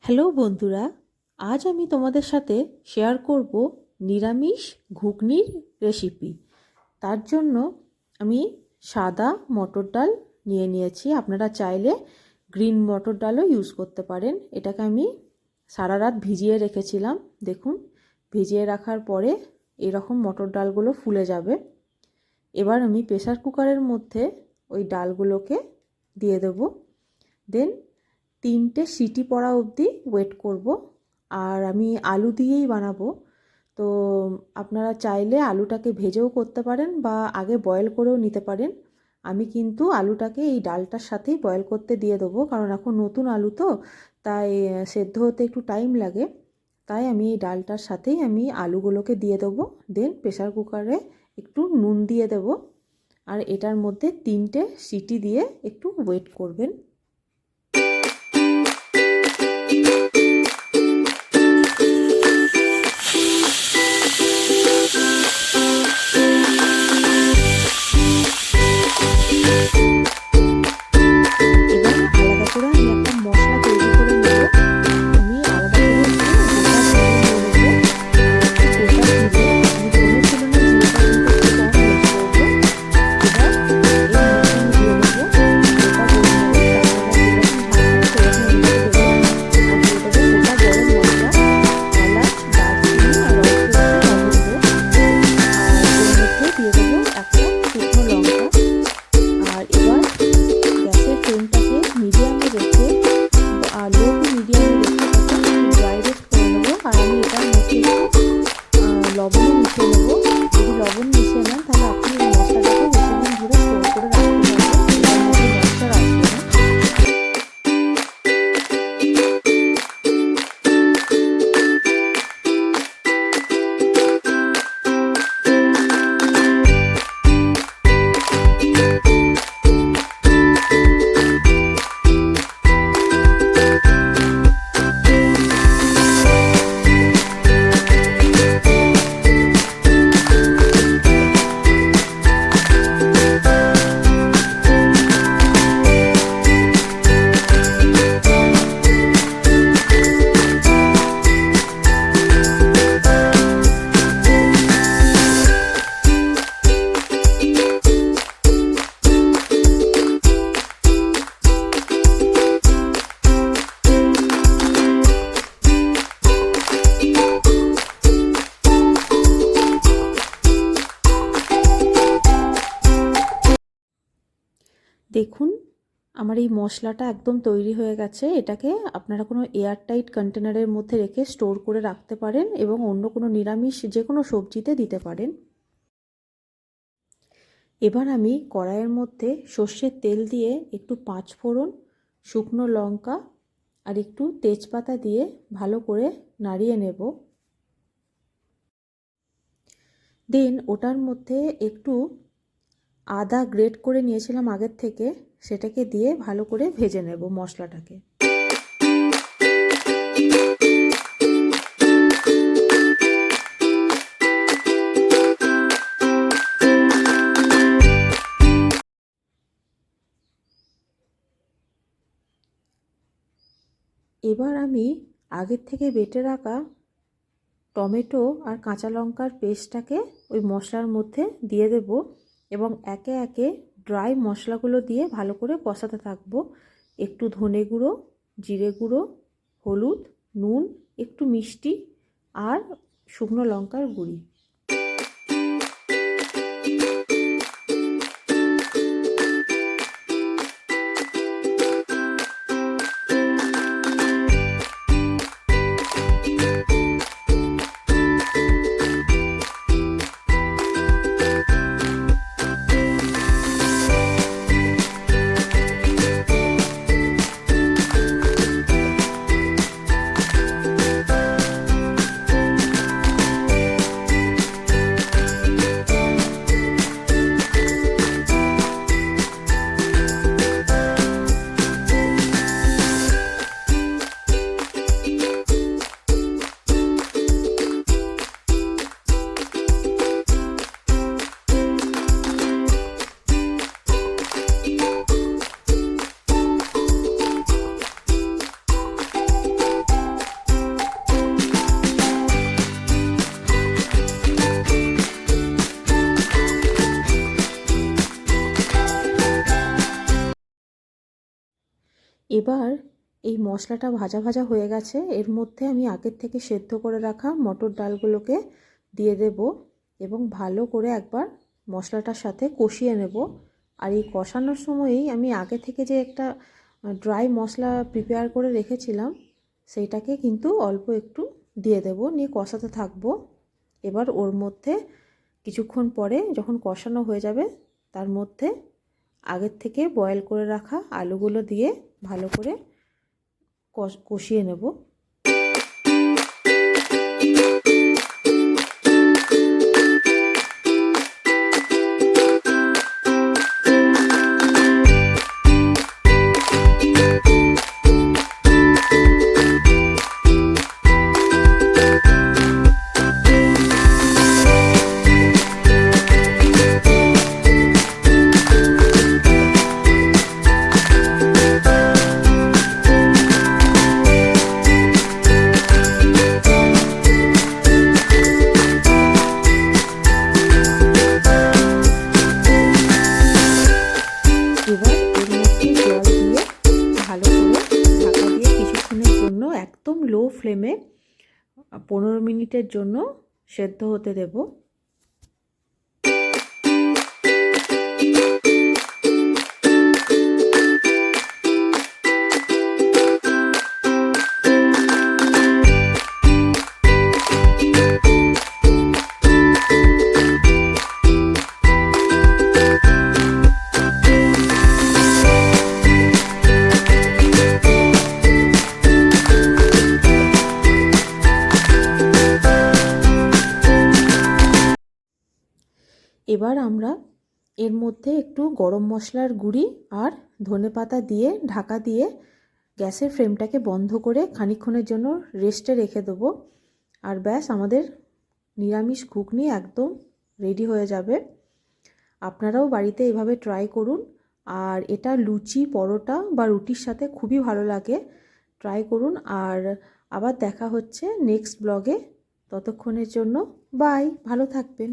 Hello বন্ধুরা, আজ আমি তোমাদের সাথে শেয়ার করব নিরামিষ ঘুগনির রেসিপি। তার জন্য আমি সাদা মটর ডাল নিয়ে নিয়েছি। আপনারা চাইলে গ্রিন মটর ডালও ইউজ করতে পারেন। এটাকে আমি সারা রাত ভিজিয়ে রেখেছিলাম। দেখুন, ভিজিয়ে রাখার পরে এরকম মটর ডালগুলো ফুলে যাবে। এবার আমি প্রেসার কুকারের মধ্যে ওই ডালগুলোকে দিয়ে দেব। দেন 3টে সিটি পড়া অবধি ওয়েট করব। আর আমি আলু দিয়েই বানাবো, তো আপনারা চাইলে আলুটাকে ভেজেও করতে পারেন বা আগে বয়েল করেও নিতে পারেন। আমি কিন্তু আলুটাকে এই ডালটার সাথেই বয়েল করতে দিয়ে দেবো, কারণ এখন নতুন আলু তো, তাই সেদ্ধ হতে একটু টাইম লাগে। তাই আমি এই ডালটার সাথেই আমি আলুগুলোকে দিয়ে দেবো। দেন প্রেসার কুকারে একটু নুন দিয়ে দেবো, আর এটার মধ্যে 3টে সিটি দিয়ে একটু ওয়েট করবেন। লবণ মিশিয়ে নেব। যদি লবণ মিশিয়ে নেন তাহলে আপনি এই মশলাটাকে বেশি দিন ধরে স্টোর করে রাখতে পারবেন, মশলা রাখবেন। দেখুন, আমার এই মশলাটা একদম তৈরি হয়ে গেছে। এটাকে আপনারা কোনো এয়ারটাইট কন্টেনারের মধ্যে রেখে স্টোর করে রাখতে পারেন এবং অন্য কোনো নিরামিষ যে কোনো সবজিতে দিতে পারেন। এবার আমি কড়াইয়ের মধ্যে সর্ষের তেল দিয়ে একটু 5 ফোড়ন, শুকনো লঙ্কা আর একটু তেজপাতা দিয়ে ভালো করে নাড়িয়ে নেব। দেন ওটার মধ্যে একটু আদা গ্রেট করে নিয়েছিলাম আগের থেকে, সেটাকে দিয়ে ভালো করে ভেজে নেব মশলাটাকে। এবার আমি আগের থেকে বেটে রাখা টমেটো আর কাঁচা লঙ্কার পেস্টটাকে ওই মশলার মধ্যে দিয়ে দেব এবং একে একে ড্রাই মশলাগুলো দিয়ে ভালো করে কষাতে থাকবো। একটু ধনে গুঁড়ো, জিরে গুঁড়ো, হলুদ, নুন, একটু মিষ্টি আর শুকনো লঙ্কার গুঁড়ি। এবার এই মশলাটা ভাজা ভাজা হয়ে গেছে, এর মধ্যে আমি আগের থেকে সেদ্ধ করে রাখা মটর ডালগুলোকে দিয়ে দেব এবং ভালো করে একবার মশলাটার সাথে কষিয়ে নেব। আর এই কষানোর সময়ই আমি আগে থেকে যে একটা ড্রাই মশলা প্রিপেয়ার করে রেখেছিলাম সেইটাকে কিন্তু অল্প একটু দিয়ে দেব, নিয়ে কষাতে থাকবো। এবার ওর মধ্যে কিছুক্ষণ পরে যখন কষানো হয়ে যাবে তার মধ্যে আগের থেকে বয়েল করে রাখা আলুগুলো দিয়ে ভালো করে কষিয়ে নেব। এবার এর মধ্যে জল দিয়ে ভালো করে ঢাকা দিয়ে কিছুক্ষণের জন্য একদম লো ফ্লেমে 15 মিনিটের জন্য সেদ্ধ হতে দেব। এবার আমরা এর মধ্যে একটু গরম মশলার গুঁড়ি আর ধনেপাতা দিয়ে ঢাকা দিয়ে গ্যাসের ফ্লেমটাকে বন্ধ করে খানিকক্ষণের জন্য রেস্টে রেখে দেবো। আর ব্যাস, আমাদের নিরামিষ ঘুগনি একদম রেডি হয়ে যাবে। আপনারাও বাড়িতে এভাবে ট্রাই করুন, আর এটা লুচি, পরোটা বা রুটির সাথে খুবই ভালো লাগে। ট্রাই করুন, আর আবার দেখা হচ্ছে নেক্সট ব্লগে। ততক্ষণের জন্য বাই, ভালো থাকবেন।